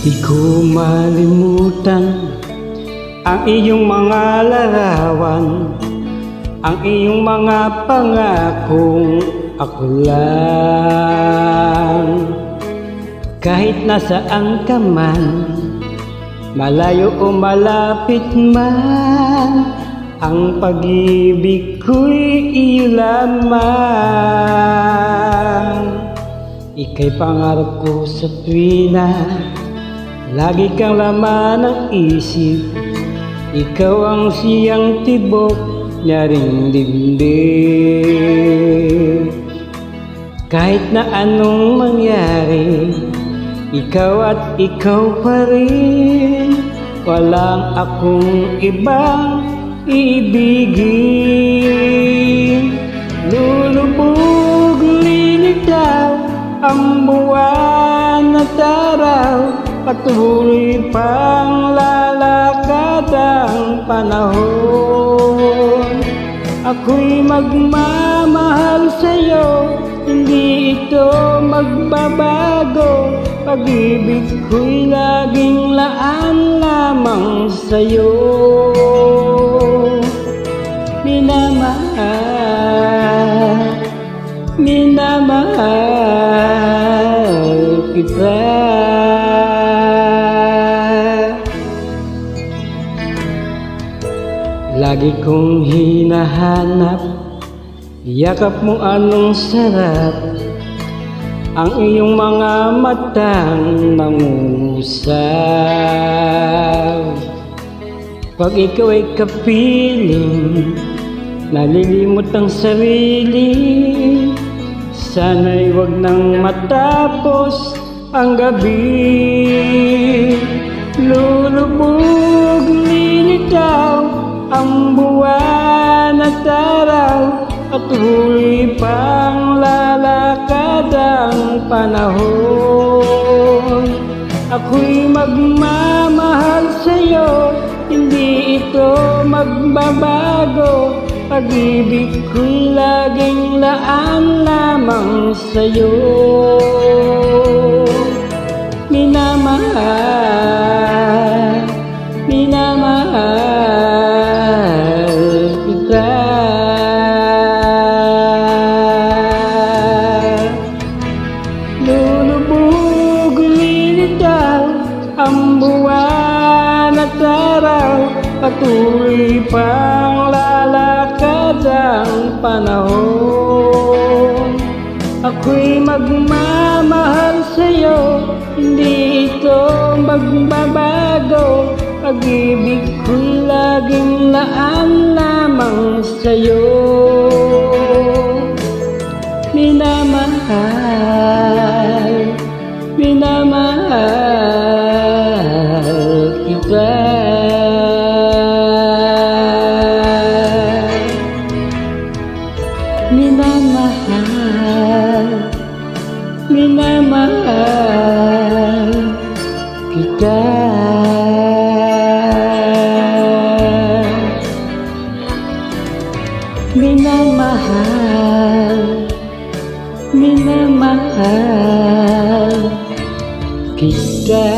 Di ko malimutan ang iyong mga larawan, ang iyong mga pangakong ako lang. Kahit nasaan ka man, malayo o malapit man, ang pag-ibig ko'y iyo lamang. Ika'y pangarap ko sa tuwina, lagi kang laman ng isip. Ikaw ang siyang tibok niya ring dibdib. Kahit na anong mangyari, ikaw at ikaw pa rin. Walang akong ibang iibigin. Lulubog, lilitaw ang buwan at araw, patuloy pang lalakad ang panahon. Ako'y magmamahal sa'yo, hindi ito magbabago. Pag-ibig ko'y laging laan lamang sa'yo. Minamahal, minamahal kita. Lagi kong hinahanap, yakap mo anong sarap, ang iyong mga matang nangungusap. Pag ikaw ay kapiling, nalilimot ang sarili, sana'y wag nang matapos ang gabi. Lulubog, lilitaw ang buwan at araw, patuloy pang lalakad ang panahon. Ako'y magmamahal sa'yo, hindi ito magbabago. Pag-ibig ko'y laging laan lamang sa'yo. Minamahal, minamahal kita. Lulubog, lilitaw ang buwan at araw, patuloy pang lalakad ang panahon. Ako'y magmamahal sa'yo, hindi ito magbabago. Pag-ibig ko'y laging laan lamang sa'yo. Minamahal, minamahal kita. Minamahal, minamahal kita. Minamahal, minamahal kita.